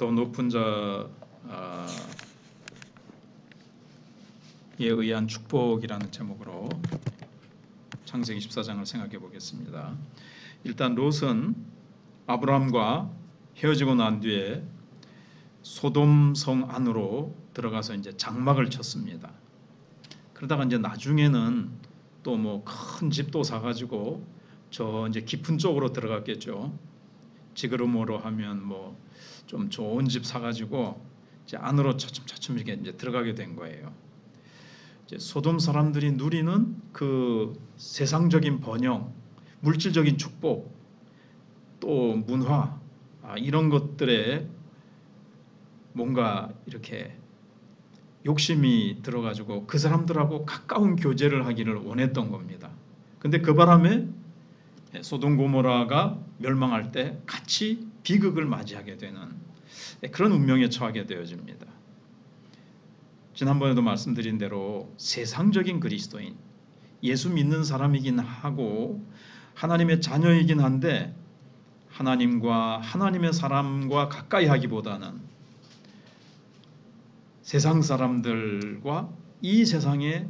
더 높은 자에 의한 축복이라는 제목으로 창세기 14장을 생각해 보겠습니다. 일단 롯은 아브라함과 헤어지고 난 뒤에 소돔성 안으로 들어가서 이제 장막을 쳤습니다. 그러다가 이제 나중에는 또 뭐 큰 집도 사가지고 저 이제 깊은 쪽으로 들어갔겠죠. 지그러모로 하면 뭐 좀 좋은 집 사가지고 이제 안으로 차츰차츰 이렇게 이제 들어가게 된 거예요. 이제 소돔 사람들이 누리는 그 세상적인 번영, 물질적인 축복, 또 문화 이런 것들에 뭔가 이렇게 욕심이 들어가지고 그 사람들하고 가까운 교제를 하기를 원했던 겁니다. 근데 그 바람에 소돔 고모라가 멸망할 때 같이 비극을 맞이하게 되는 그런 운명에 처하게 되어집니다. 지난번에도 말씀드린 대로 세상적인 그리스도인, 예수 믿는 사람이긴 하고 하나님의 자녀이긴 한데 하나님과 하나님의 사람과 가까이 하기보다는 세상 사람들과 이 세상에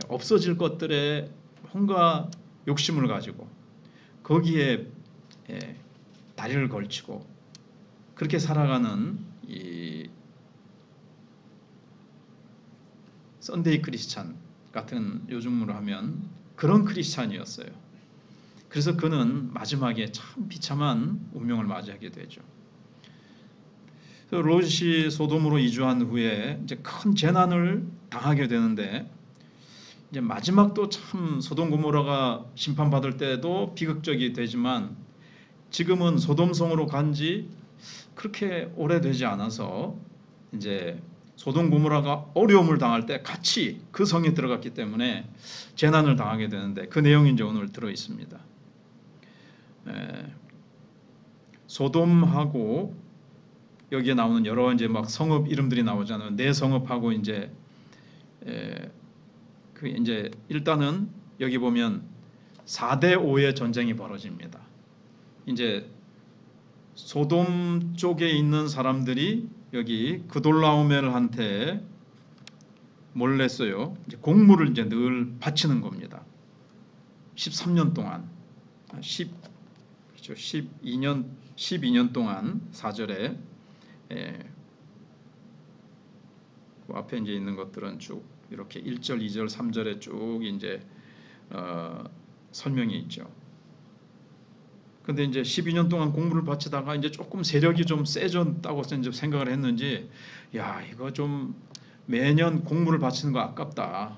없어질 것들에 뭔가 욕심을 가지고 거기에 다리를 걸치고 그렇게 살아가는 이 썬데이 크리스찬 같은 요즘으로 하면 그런 크리스찬이었어요. 그래서 그는 마지막에 참 비참한 운명을 맞이하게 되죠. 롯이 소돔으로 이주한 후에 이제 큰 재난을 당하게 되는데 이제 마지막도 참 소돔 고모라가 심판받을 때도 비극적이 되지만 지금은 소돔성으로 간지 그렇게 오래되지 않아서 이제 소돔 고모라가 어려움을 당할 때 같이 그 성에 들어갔기 때문에 재난을 당하게 되는데 그 내용이 이제 오늘 들어 있습니다. 소돔하고 여기에 나오는 여러 이제 막 성읍 이름들이 나오잖아요. 네 성읍하고 이제 그 이제 일단은 여기 보면 4대 5의 전쟁이 벌어집니다. 이제 소돔 쪽에 있는 사람들이 여기 그돌라오멜한테 뭘 냈어요? 이제 공물을 이제 늘 바치는 겁니다. 13년 동안 12년 동안 4절에 그 앞에 이제 있는 것들은 쭉 이렇게 1절, 2절, 3절에 쭉 이제 설명이 있죠. 근데 이제 12년 동안 공물을 바치다가 이제 조금 세력이 좀 세졌다고 이제 생각을 했는지, 야 이거 좀 매년 공물을 바치는 거 아깝다.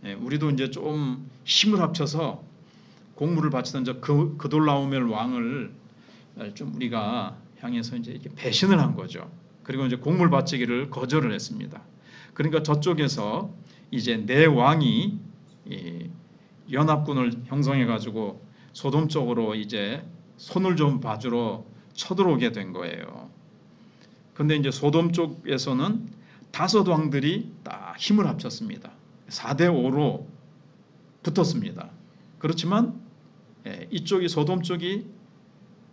우리도 이제 좀 힘을 합쳐서 공물을 바치던 저 그돌라오멜 왕을 좀 우리가 향해서 이제 이렇게 배신을 한 거죠. 그리고 이제 공물 바치기를 거절을 했습니다. 그러니까 저쪽에서 이제 내 왕이 연합군을 형성해 가지고 소돔 쪽으로 이제 손을 좀 봐주러 쳐들어오게 된 거예요. 근데 이제 소돔 쪽에서는 5 왕들이 다 힘을 합쳤습니다. 4대 5로 붙었습니다. 그렇지만 이쪽이 소돔 쪽이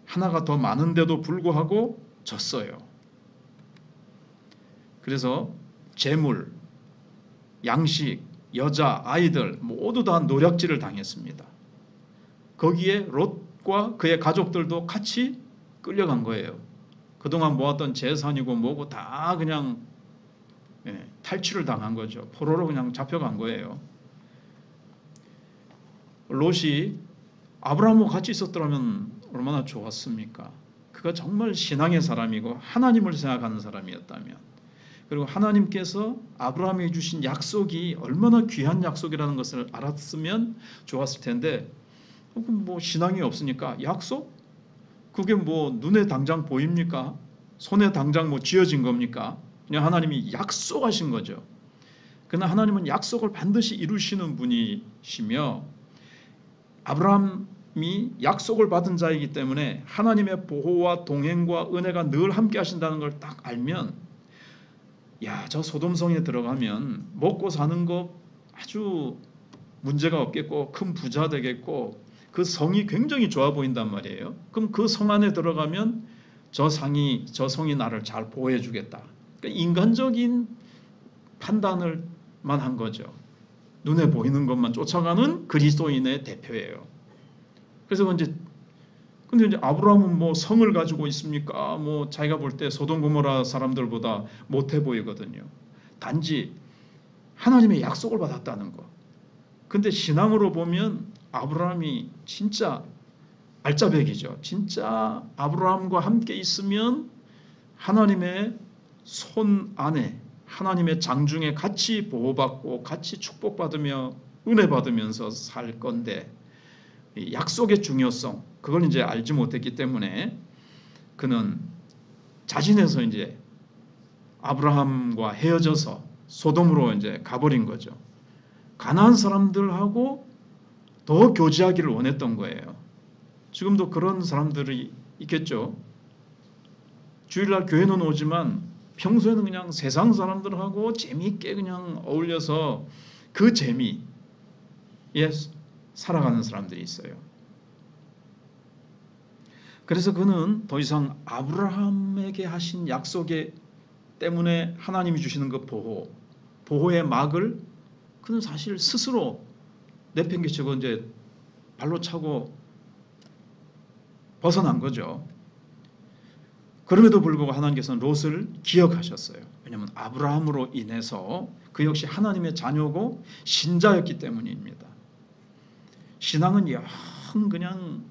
하나가 더 많은데도 불구하고 졌어요. 그래서 재물, 양식, 여자, 아이들 모두 다 노략질을 당했습니다. 거기에 롯과 그의 가족들도 같이 끌려간 거예요. 그동안 모았던 재산이고 뭐고 다 그냥 탈취를 당한 거죠. 포로로 그냥 잡혀간 거예요. 롯이 아브라함과 같이 있었더라면 얼마나 좋았습니까? 그가 정말 신앙의 사람이고 하나님을 생각하는 사람이었다면, 그리고 하나님께서 아브라함에게 주신 약속이 얼마나 귀한 약속이라는 것을 알았으면 좋았을 텐데, 뭐 신앙이 없으니까 약속? 그게 뭐 눈에 당장 보입니까? 손에 당장 뭐 쥐어진 겁니까? 그냥 하나님이 약속하신 거죠. 그러나 하나님은 약속을 반드시 이루시는 분이시며 아브라함이 약속을 받은 자이기 때문에 하나님의 보호와 동행과 은혜가 늘 함께 하신다는 걸 딱 알면, 야, 저 소돔성에 들어가면 먹고 사는 거 아주 문제가 없겠고 큰 부자 되겠고 그 성이 굉장히 좋아 보인단 말이에요. 그럼 그 성 안에 들어가면 저 성이 나를 잘 보호해 주겠다. 그러니까 인간적인 판단을만 한 거죠. 눈에 보이는 것만 쫓아가는 그리스도인의 대표예요. 그래서 근데 이제 아브라함은 뭐 성을 가지고 있습니까? 뭐 자기가 볼 때 소돔 고모라 사람들보다 못해 보이거든요. 단지 하나님의 약속을 받았다는 거. 근데 신앙으로 보면 아브라함이 진짜 알짜배기죠. 진짜 아브라함과 함께 있으면 하나님의 손 안에 하나님의 장중에 같이 보호받고 같이 축복받으며 은혜 받으면서 살 건데 약속의 중요성 그걸 이제 알지 못했기 때문에 그는 자진해서 이제 아브라함과 헤어져서 소돔으로 이제 가버린 거죠. 가나안 사람들하고 더 교제하기를 원했던 거예요. 지금도 그런 사람들이 있겠죠. 주일날 교회는 오지만 평소에는 그냥 세상 사람들하고 재미있게 그냥 어울려서 그 재미에 살아가는 사람들이 있어요. 그래서 그는 더 이상 아브라함에게 하신 약속에 때문에 하나님이 주시는 그 보호의 막을 그는 사실 스스로 내팽개치고 이제 발로 차고 벗어난 거죠. 그럼에도 불구하고 하나님께서는 롯을 기억하셨어요. 왜냐하면 아브라함으로 인해서 그 역시 하나님의 자녀고 신자였기 때문입니다. 신앙은 영 그냥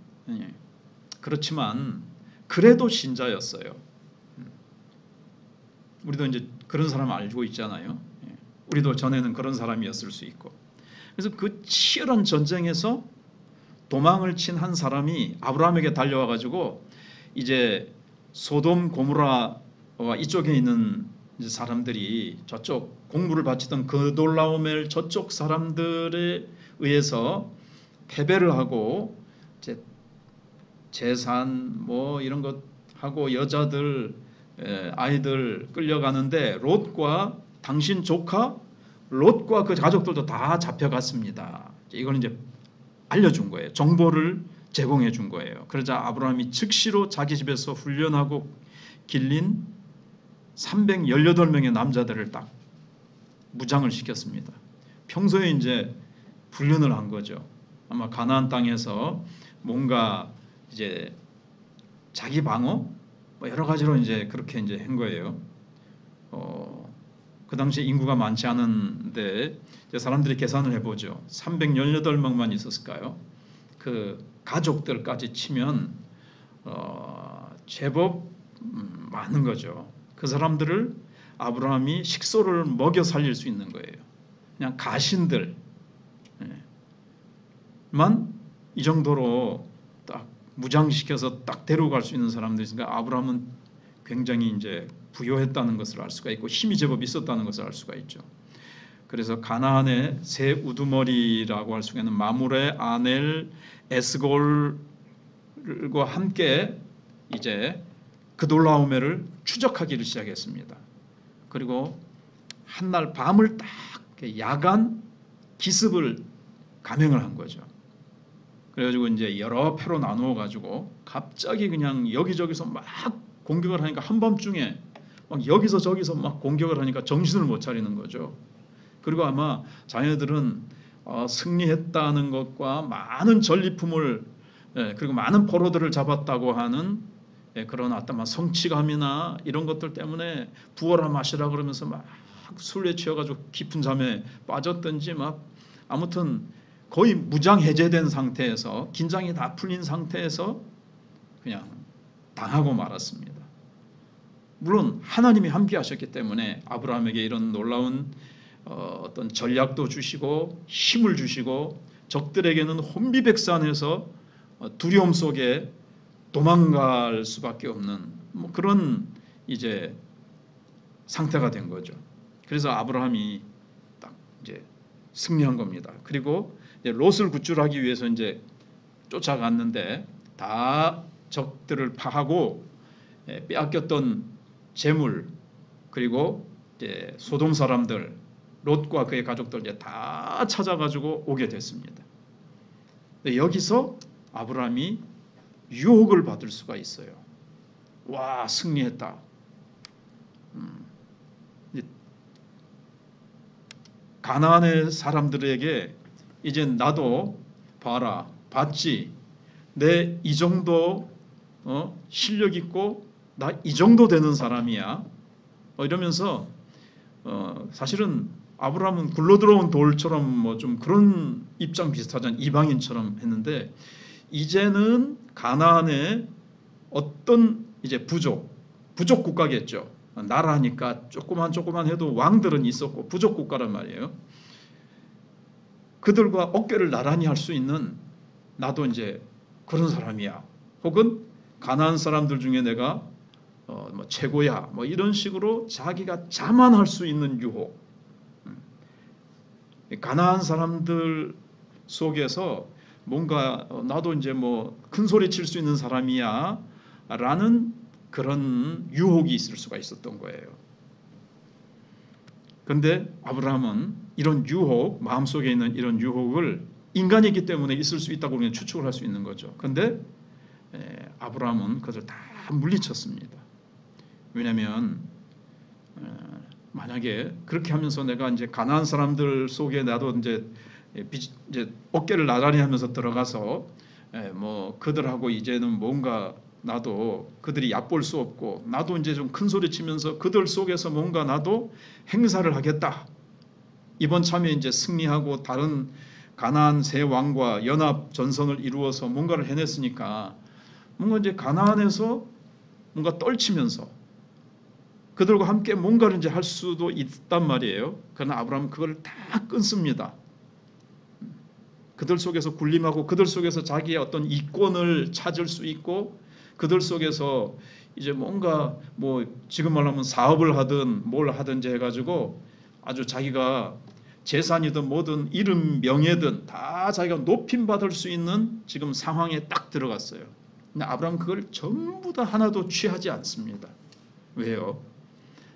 그렇지만 그래도 신자였어요. 우리도 이제 그런 사람 알고 있잖아요. 우리도 전에는 그런 사람이었을 수 있고. 그래서 그 치열한 전쟁에서 도망을 친 한 사람이 아브라함에게 달려와 가지고 이제 소돔 고모라 이쪽에 있는 이제 사람들이 저쪽 공물을 바치던 그돌라오멜 저쪽 사람들에 의해서 패배를 하고 이제 재산 뭐 이런 것 하고 여자들 아이들 끌려가는데 롯과 당신 조카 롯과 그 가족들도 다 잡혀갔습니다. 이걸 이제 알려준 거예요. 정보를 제공해 준 거예요. 그러자 아브라함이 즉시로 자기 집에서 훈련하고 길린 318명의 남자들을 딱 무장을 시켰습니다. 평소에 이제 훈련을 한 거죠. 아마 가나안 땅에서 뭔가 이제 자기 방어 뭐 여러 가지로 이제 그렇게 이제 한 거예요. 그 당시 인구가 많지 않은데 사람들이 계산을 해보죠. 318명만 있었을까요? 그 가족들까지 치면 제법 많은 거죠. 그 사람들을 아브라함이 식소를 먹여 살릴 수 있는 거예요. 그냥 가신들만 이 정도로 딱 무장시켜서 딱 데려갈 수 있는 사람들이 있으니까 아브라함은 굉장히 이제 부유했다는 것을 알 수가 있고 힘이 제법 있었다는 것을 알 수가 있죠. 그래서 가나안의 세 우두머리라고 할 수 있는 마므레, 아넬, 에스골과 함께 이제 그돌라오멜을 추적하기를 시작했습니다. 그리고 한날 밤을 딱 야간 기습을 감행을 한 거죠. 그래가지고 이제 여러 패로 나누어 가지고 갑자기 그냥 여기저기서 막 공격을 하니까 한밤중에 막 여기서 저기서 막 공격을 하니까 정신을 못 차리는 거죠. 그리고 아마 자녀들은 승리했다는 것과 많은 전리품을 그리고 많은 포로들을 잡았다고 하는 그런 어떤 성취감이나 이런 것들 때문에 부어라 마시라 그러면서 막 술에 취해가지고 깊은 잠에 빠졌든지 막 아무튼 거의 무장 해제된 상태에서 긴장이 다 풀린 상태에서 그냥 당하고 말았습니다. 물론 하나님이 함께 하셨기 때문에 아브라함에게 이런 놀라운 어떤 전략도 주시고 힘을 주시고 적들에게는 혼비백산해서 두려움 속에 도망갈 수밖에 없는 뭐 그런 이제 상태가 된 거죠. 그래서 아브라함이 딱 이제 승리한 겁니다. 그리고 이제 롯을 구출하기 위해서 이제 쫓아갔는데 다 적들을 파하고 빼앗겼던 재물 그리고 이제 소돔 사람들 롯과 그의 가족들 이제 다 찾아가지고 오게 됐습니다. 근데 여기서 아브라함이 유혹을 받을 수가 있어요. 와, 승리했다. 가나안의 사람들에게 이제 나도 봐라, 봤지? 내 이 정도 실력 있고 나 이 정도 되는 사람이야. 이러면서 사실은 아브라함은 굴러들어온 돌처럼 뭐 좀 그런 입장 비슷하잖아요. 이방인처럼 했는데 이제는 가나안의 어떤 이제 부족 국가겠죠. 나라니까 조그만 해도 왕들은 있었고 부족 국가란 말이에요. 그들과 어깨를 나란히 할 수 있는 나도 이제 그런 사람이야. 혹은 가나안 사람들 중에 내가 뭐 최고야. 뭐 이런 식으로 자기가 자만할 수 있는 유혹. 가나안 사람들 속에서 뭔가 나도 이제 뭐 큰 소리 칠 수 있는 사람이야 라는 그런 유혹이 있을 수가 있었던 거예요. 그런데 아브라함은 이런 유혹, 마음속에 있는 이런 유혹을 인간이기 때문에 있을 수 있다고 우리는 추측을 할 수 있는 거죠. 그런데 아브라함은 그것을 다 물리쳤습니다. 왜냐하면 만약에 그렇게 하면서 내가 이제 가나안 사람들 속에 나도 이제 어깨를 나란히 하면서 들어가서 뭐 그들하고 이제는 뭔가 나도 그들이 얕볼 수 없고 나도 이제 좀 큰 소리 치면서 그들 속에서 뭔가 나도 행사를 하겠다. 이번 참에 이제 승리하고 다른 가나안 세 왕과 연합 전선을 이루어서 뭔가를 해냈으니까 뭔가 이제 가나안에서 뭔가 떨치면서 그들과 함께 뭔가를 이제 할 수도 있단 말이에요. 그러나 아브라함은 그걸 다 끊습니다. 그들 속에서 군림하고 그들 속에서 자기의 어떤 이권을 찾을 수 있고 그들 속에서 이제 뭔가 뭐 지금 말하면 사업을 하든 뭘 하든지 해가지고 아주 자기가 재산이든 뭐든 이름 명예든 다 자기가 높임 받을 수 있는 지금 상황에 딱 들어갔어요. 근데 아브라함은 그걸 전부 다 하나도 취하지 않습니다. 왜요?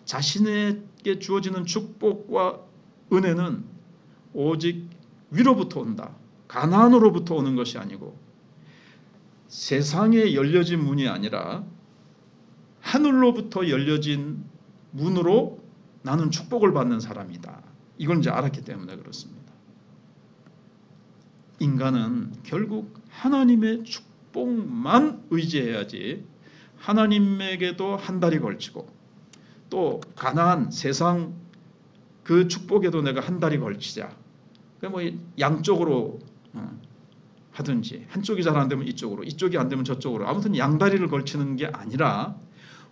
자신에게 주어지는 축복과 은혜는 오직 위로부터 온다. 가나안으로부터 오는 것이 아니고 세상에 열려진 문이 아니라 하늘로부터 열려진 문으로 나는 축복을 받는 사람이다. 이걸 이제 알았기 때문에 그렇습니다. 인간은 결국 하나님의 축복만 의지해야지 하나님에게도 한 달이 걸치고 또 가나안 세상 그 축복에도 내가 한 달이 걸치자. 뭐 양쪽으로 하든지 한쪽이 잘 안 되면 이쪽으로 이쪽이 안 되면 저쪽으로 아무튼 양다리를 걸치는 게 아니라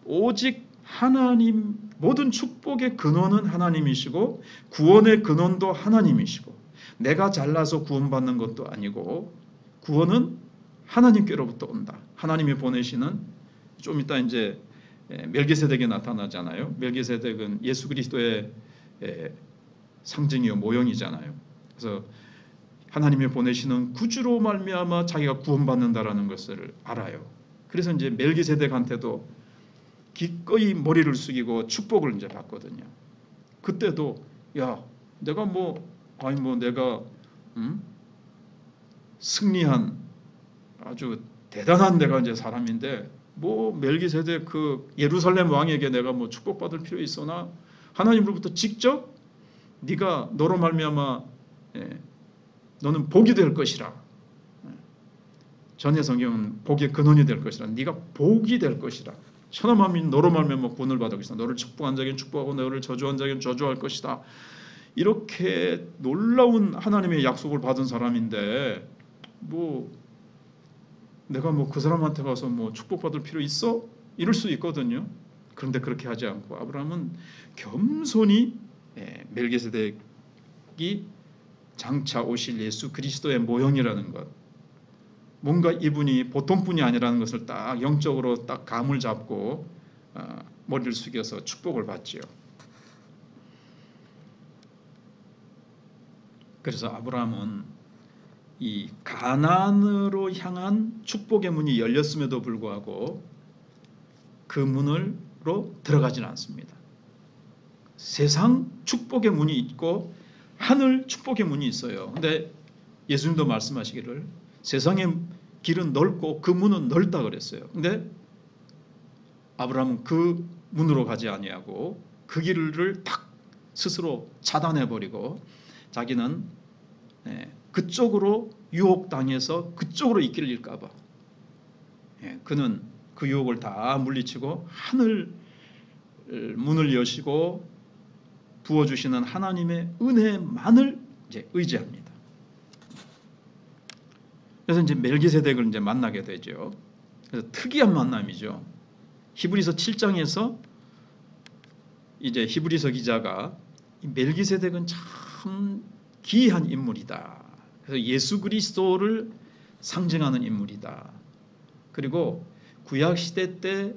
오직 하나님 모든 축복의 근원은 하나님이시고 구원의 근원도 하나님이시고 내가 잘나서 구원받는 것도 아니고 구원은 하나님께로부터 온다. 하나님이 보내시는 좀 이따 이제 멜기세덱에 나타나잖아요. 멜기세덱은 예수 그리스도의 상징이요 모형이잖아요. 그래서 하나님이 보내시는 구주로 말미암아 자기가 구원받는다라는 것을 알아요. 그래서 이제 멜기세덱한테도 기꺼이 머리를 숙이고 축복을 이제 받거든요. 그때도 야 내가 내가 승리한 아주 대단한 내가 이제 사람인데 뭐 멜기세덱 그 예루살렘 왕에게 내가 뭐 축복받을 필요 있어나 하나님으로부터 직접 네가 너로 말미암아 너는 복이 될 것이라. 전의 성경은 복의 근원이 될 것이라. 네가 복이 될 것이라. 천하만민 너로 말미암아 구원을 받을 것이다. 너를 축복한 자에게는 축복하고 너를 저주한 자에게는 저주할 것이다. 이렇게 놀라운 하나님의 약속을 받은 사람인데 뭐 내가 뭐 그 사람한테 가서 뭐 축복받을 필요 있어? 이럴 수 있거든요. 그런데 그렇게 하지 않고 아브라함은 겸손히 멜기세덱이 장차 오실 예수 그리스도의 모형이라는 것, 뭔가 이분이 보통 분이 아니라는 것을 딱 영적으로 딱 감을 잡고 머리를 숙여서 축복을 받지요. 그래서 아브라함은 이 가나안으로 향한 축복의 문이 열렸음에도 불구하고 그 문으로 들어가지는 않습니다. 세상 축복의 문이 있고 하늘 축복의 문이 있어요. 근데 예수님도 아브라함은 그 문으로 가지 아니하고 그 길을 탁 스스로 차단해 버리고 자기는 그쪽으로 유혹당해서 그쪽으로 이끌릴까 봐 그는 그 유혹을 다 물리치고 하늘 문을 여시고 부어주시는 하나님의 은혜만을 이제 의지합니다. 그래서 이제 멜기세덱을 이제 만나게 되죠. 그래서 특이한 만남이죠. 히브리서 7장에서 이제 히브리서 기자가 멜기세덱은 참 기이한 인물이다. 그래서 예수 그리스도를 상징하는 인물이다. 그리고 구약 시대 때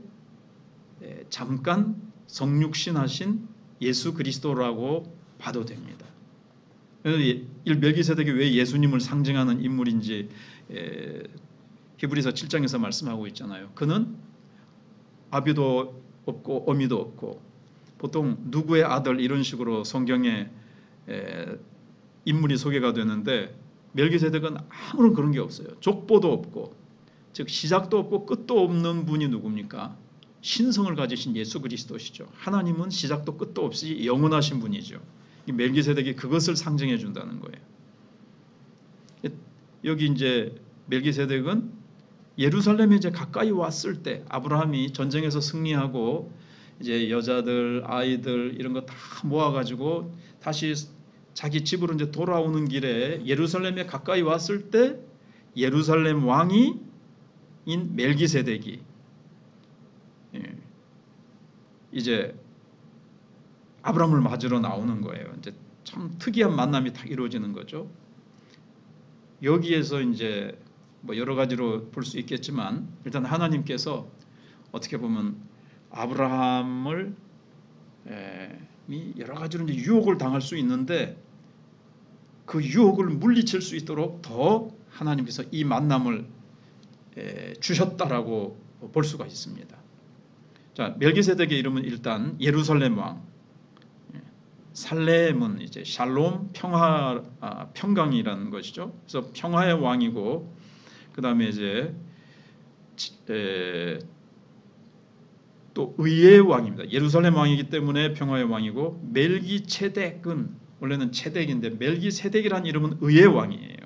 잠깐 성육신하신 예수 그리스도라고 봐도 됩니다. 멜기세덱이 왜 예수님을 상징하는 인물인지 히브리서 7장에서 말씀하고 있잖아요. 그는 아비도 없고 어미도 없고 보통 누구의 아들 이런 식으로 성경에 인물이 소개가 되는데 멜기세덱은 아무런 그런 게 없어요. 족보도 없고 즉 시작도 없고 끝도 없는 분이 누굽니까? 신성을 가지신 예수 그리스도시죠. 하나님은 시작도 끝도 없이 영원하신 분이죠. 이 멜기세덱이 그것을 상징해 준다는 거예요. 여기 이제 멜기세덱은 예루살렘에 이제 가까이 왔을 때 아브라함이 전쟁에서 승리하고 이제 여자들, 아이들 이런 거 다 모아가지고 다시 자기 집으로 이제 돌아오는 길에 예루살렘에 가까이 왔을 때 예루살렘 왕이인 멜기세덱이 이제 아브라함을 맞으러 나오는 거예요. 이제 참 특이한 만남이 딱 이루어지는 거죠. 여기에서 이제 뭐 여러 가지로 볼 수 있겠지만 일단 하나님께서 어떻게 보면 아브라함을 여러 가지로 이제 유혹을 당할 수 있는데 그 유혹을 물리칠 수 있도록 더 하나님께서 이 만남을 주셨다라고 볼 수가 있습니다. 자, 멜기세덱의 이름은 일단 예루살렘 왕. 살렘은 이제 샬롬 평화 평강이라는 것이죠. 그래서 평화의 왕이고 그 다음에 이제 또 의의 왕입니다. 예루살렘 왕이기 때문에 평화의 왕이고 멜기체덱은 원래는 체덱인데 멜기세덱이라는 이름은 의의 왕이에요.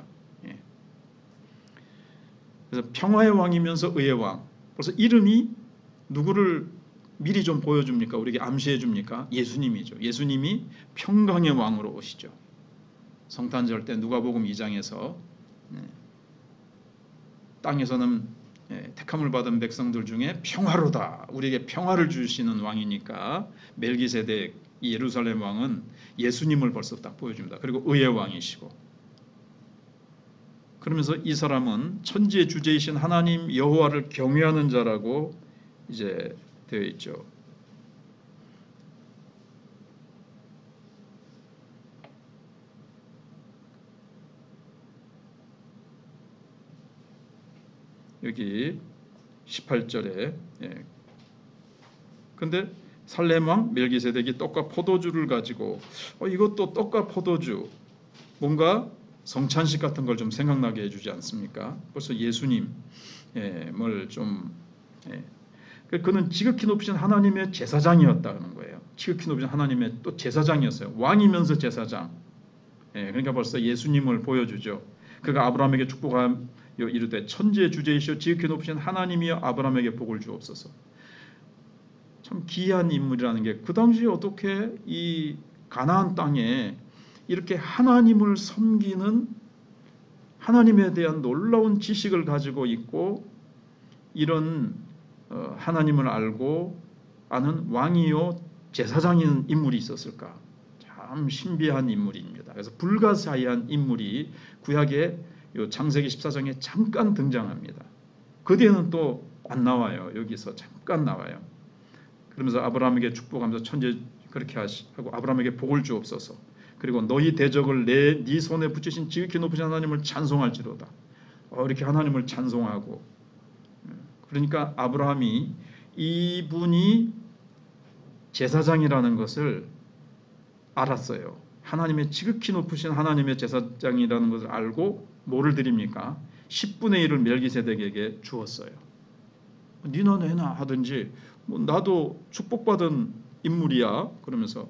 그래서 평화의 왕이면서 의의 왕. 그래서 이름이 누구를 미리 좀 보여줍니까? 우리에게 암시해 줍니까? 예수님이죠. 예수님이 평강의 왕으로 오시죠. 성탄절 때 누가복음 2장에서 땅에서는 택함을 받은 백성들 중에 평화로다. 우리에게 평화를 주시는 왕이니까 멜기세덱 이 예루살렘 왕은 예수님을 벌써 딱 보여줍니다. 그리고 의의 왕이시고 그러면서 이 사람은 천지의 주제이신 하나님 여호와를 경외하는 자라고 이제 되어 있죠. 여기 18절에 근데 살렘 왕 멜기세덱이 떡과 포도주를 가지고 이것도 떡과 포도주 뭔가 성찬식 같은 걸 좀 생각나게 해주지 않습니까? 벌써 예수님을 좀 그는 지극히 높으신 하나님의 제사장이었다는 거예요. 지극히 높으신 하나님의 또 제사장이었어요. 왕이면서 제사장. 그러니까 벌써 예수님을 보여주죠. 그가 아브라함에게 축복하여 이르되 천지의 주제이시오 지극히 높으신 하나님이여 아브라함에게 복을 주옵소서. 참 기이한 인물이라는 게 그 당시에 어떻게 이 가나안 땅에 이렇게 하나님을 섬기는 하나님에 대한 놀라운 지식을 가지고 있고 이런 하나님을 알고 아는 왕이요 제사장인 인물이 있었을까? 참 신비한 인물입니다. 그래서 불가사의한 인물이 구약의 창세기 14장에 잠깐 등장합니다. 그 뒤에는 또 안 나와요. 여기서 잠깐 나와요. 그러면서 아브라함에게 축복하면서 천재 그렇게 하고 아브라함에게 복을 주옵소서. 그리고 너희 대적을 네 손에 붙이신 지극히 높으신 하나님을 찬송할지로다. 이렇게 하나님을 찬송하고 그러니까 아브라함이 이분이 제사장이라는 것을 알았어요. 하나님의 지극히 높으신 하나님의 제사장이라는 것을 알고 뭐를 드립니까? 10분의 1을 멜기세덱에게 주었어요. 니나 내나 하든지 뭐 나도 축복받은 인물이야. 그러면서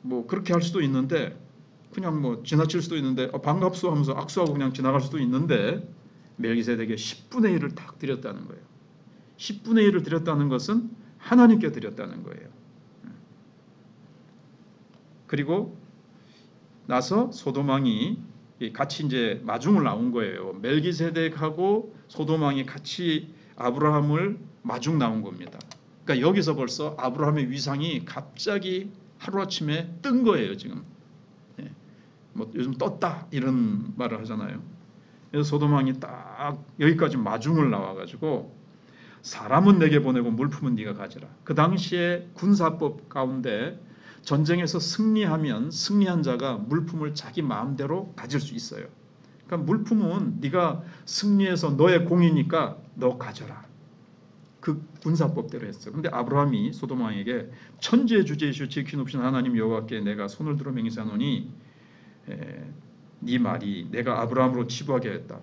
뭐 그렇게 할 수도 있는데 그냥 뭐 지나칠 수도 있는데 반갑소 하면서 악수하고 그냥 지나갈 수도 있는데 멜기세덱에 10분의 1을 딱 드렸다는 거예요. 10분의 1을 드렸다는 것은 하나님께 드렸다는 거예요. 그리고 나서 소돔왕이 같이 이제 마중을 나온 거예요. 멜기세덱하고 소돔왕이 같이 아브라함을 마중 나온 겁니다. 그러니까 여기서 벌써 아브라함의 위상이 갑자기 하루아침에 뜬 거예요. 지금 뭐 요즘 떴다 이런 말을 하잖아요. 그래서 소돔왕이 딱 여기까지 마중을 나와가지고 사람은 내게 보내고 물품은 네가 가져라. 그 당시에 군사법 가운데 전쟁에서 승리하면 승리한 자가 물품을 자기 마음대로 가질 수 있어요. 그러니까 물품은 네가 승리해서 너의 공이니까 너 가져라. 그 군사법대로 했어요. 근데 아브라함이 소돔 왕에게 천지의 주제이시오 지키 높으신 하나님 여호와께 내가 손을 들어 맹세하노니 네 말이 내가 아브라함으로 치부하게 했다.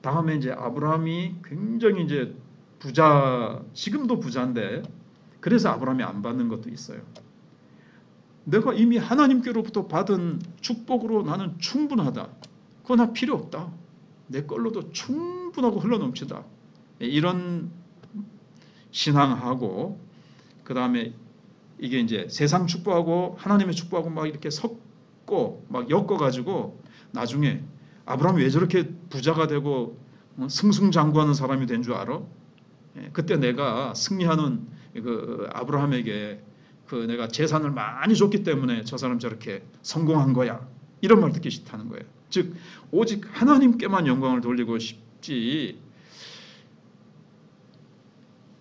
다음에 이제 아브라함이 굉장히 이제 부자, 지금도 부자인데 그래서 아브라함이 안 받는 것도 있어요. 내가 이미 하나님께로부터 받은 축복으로 나는 충분하다. 그거 나 필요 없다. 내 걸로도 충분하고 흘러넘치다. 이런 신앙하고 그 다음에 이게 이제 세상 축복하고 하나님의 축복하고 막 이렇게 섞고 막 엮어가지고 나중에 아브라함이 왜 저렇게 부자가 되고 승승장구하는 사람이 된 줄 알아? 그때 내가 승리하는 그 아브라함에게 내가 재산을 많이 줬기 때문에 저 사람 저렇게 성공한 거야. 이런 말 듣기 싫다는 거예요. 즉 오직 하나님께만 영광을 돌리고 싶지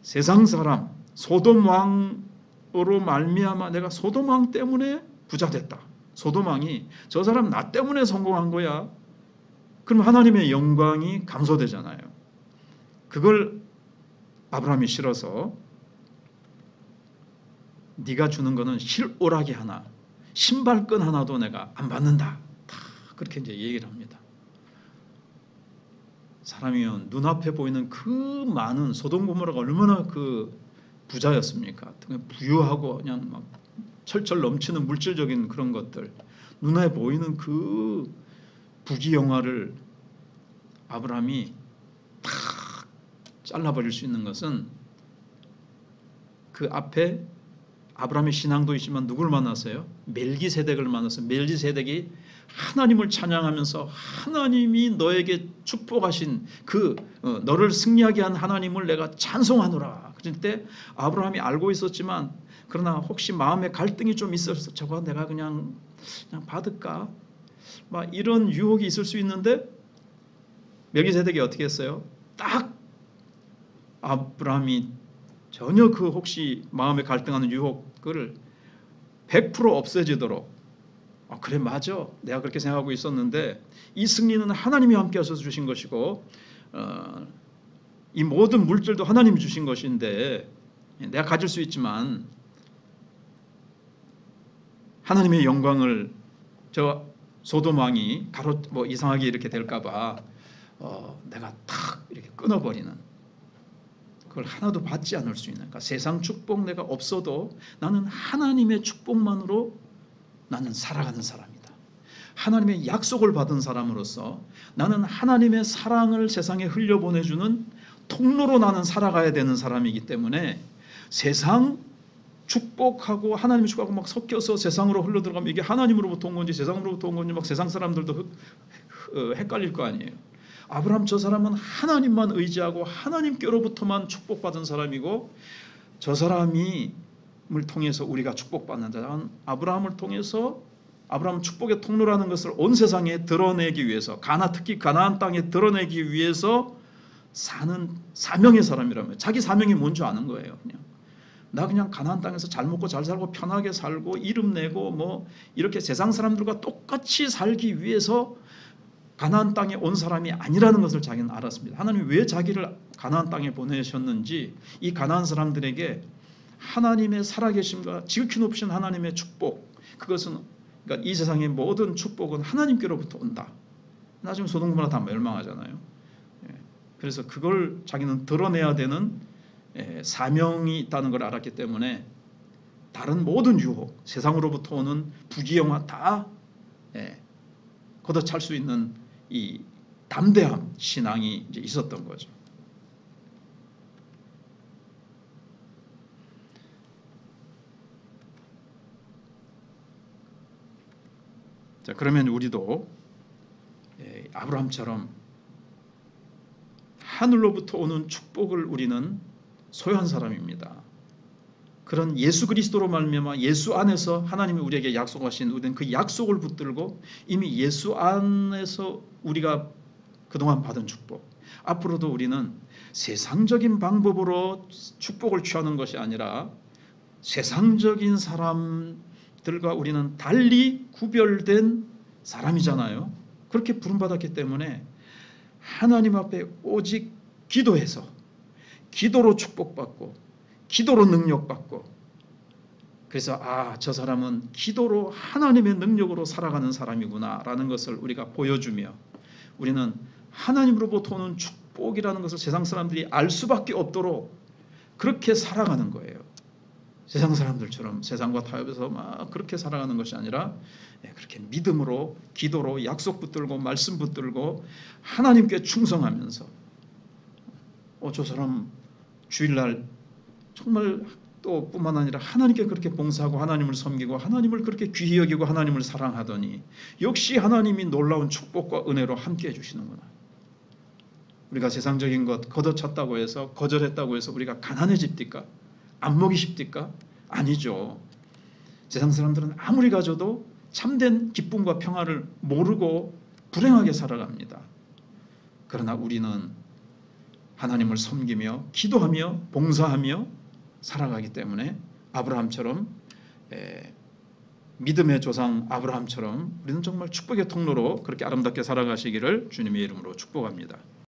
세상 사람 소돔 왕으로 말미암아 내가 소돔 왕 때문에 부자 됐다. 소돔 왕이 저 사람 나 때문에 성공한 거야. 그럼 하나님의 영광이 감소되잖아요. 그걸 아브라함이 싫어서 네가 주는 거는 실오라기 하나, 신발끈 하나도 내가 안 받는다. 다 그렇게 이제 얘기를 합니다. 사람이면 눈앞에 보이는 그 많은 소돔 고모라가 얼마나 그 부자였습니까? 부유하고 그냥 막 철철 넘치는 물질적인 그런 것들, 눈에 보이는 그 부귀영화를 아브라함이 다 잘라버릴 수 있는 것은 그 앞에 아브라함의 신앙도 있지만 누굴 만났어요? 멜기세덱을 만났어요. 멜기세덱이 하나님을 찬양하면서 하나님이 너에게 축복하신 너를 승리하게 한 하나님을 내가 찬송하노라. 그럴 때 아브라함이 알고 있었지만 그러나 혹시 마음에 갈등이 좀 있어서 저거 내가 그냥 받을까? 막 이런 유혹이 있을 수 있는데 멜기세덱이 어떻게 했어요? 딱 아브라함이 전혀 혹시 마음에 갈등하는 유혹을 100% 없애지도록 그래 맞아 내가 그렇게 생각하고 있었는데 이 승리는 하나님이 함께 하셔서 주신 것이고 이 모든 물질도 하나님이 주신 것인데 내가 가질 수 있지만 하나님의 영광을 저 소돔 왕이 뭐 이상하게 이렇게 될까봐 내가 탁 이렇게 끊어버리는 그걸 하나도 받지 않을 수 있는 그러니까 세상 축복 내가 없어도 나는 하나님의 축복만으로 나는 살아가는 사람이다. 하나님의 약속을 받은 사람으로서 나는 하나님의 사랑을 세상에 흘려보내주는 통로로 나는 살아가야 되는 사람이기 때문에 세상 축복하고 하나님의 축복하고 막 섞여서 세상으로 흘러들어가면 이게 하나님으로부터 온 건지 세상으로부터 온 건지 막 세상 사람들도 헷갈릴 거 아니에요. 아브라함 저 사람은 하나님만 의지하고 하나님께로부터만 축복받은 사람이고 저 사람을 통해서 우리가 축복받는다. 아브라함을 통해서 아브라함 축복의 통로라는 것을 온 세상에 드러내기 위해서 특히 가나안 땅에 드러내기 위해서 사는 사명의 사람이라면 자기 사명이 뭔지 아는 거예요. 그냥 가나안 땅에서 잘 먹고 잘 살고 편하게 살고 이름 내고 뭐 이렇게 세상 사람들과 똑같이 살기 위해서 가나안 땅에 온 사람이 아니라는 것을 자기는 알았습니다. 하나님이 왜 자기를 가나안 땅에 보내셨는지 이 가나안 사람들에게 하나님의 살아계심과 지극히 높으신 하나님의 축복 그것은 그러니까 이 세상의 모든 축복은 하나님께로부터 온다. 나중에 소돔 고모라 다 멸망하잖아요. 그래서 그걸 자기는 드러내야 되는 사명이 있다는 걸 알았기 때문에 다른 모든 유혹, 세상으로부터 오는 부귀영화 다 걷어찰 수 있는 이 담대함, 신앙이 이제 있었던 거죠. 자, 그러면 우리도 아브라함처럼 하늘로부터 오는 축복을 우리는 소유한 사람입니다. 그런 예수 그리스도로 말미암아 예수 안에서 하나님이 우리에게 약속하신 우리는 그 약속을 붙들고 이미 예수 안에서 우리가 그동안 받은 축복, 앞으로도 우리는 세상적인 방법으로 축복을 취하는 것이 아니라 세상적인 사람들과 우리는 달리 구별된 사람이잖아요. 그렇게 부름받았기 때문에 하나님 앞에 오직 기도해서 기도로 축복받고 기도로 능력받고, 그래서 저 사람은 기도로 하나님의 능력으로 살아가는 사람이구나 라는 것을 우리가 보여주며 우리는 하나님으로부터 오는 축복이라는 것을 세상 사람들이 알 수밖에 없도록 그렇게 살아가는 거예요. 세상 사람들처럼 세상과 타협해서 막 그렇게 살아가는 것이 아니라 그렇게 믿음으로 기도로 약속 붙들고 말씀 붙들고 하나님께 충성하면서 저 사람 주일날 정말 또 뿐만 아니라 하나님께 그렇게 봉사하고 하나님을 섬기고 하나님을 그렇게 귀히 여기고 하나님을 사랑하더니 역시 하나님이 놀라운 축복과 은혜로 함께 해주시는구나. 우리가 세상적인 것 걷어찼다고 해서 거절했다고 해서 우리가 가난해집니까? 안 먹이 싶니까? 아니죠. 세상 사람들은 아무리 가져도 참된 기쁨과 평화를 모르고 불행하게 살아갑니다. 그러나 우리는 하나님을 섬기며 기도하며 봉사하며 살아가기 때문에 아브라함처럼 믿음의 조상 아브라함처럼 우리는 정말 축복의 통로로 그렇게 아름답게 살아가시기를 주님의 이름으로 축복합니다.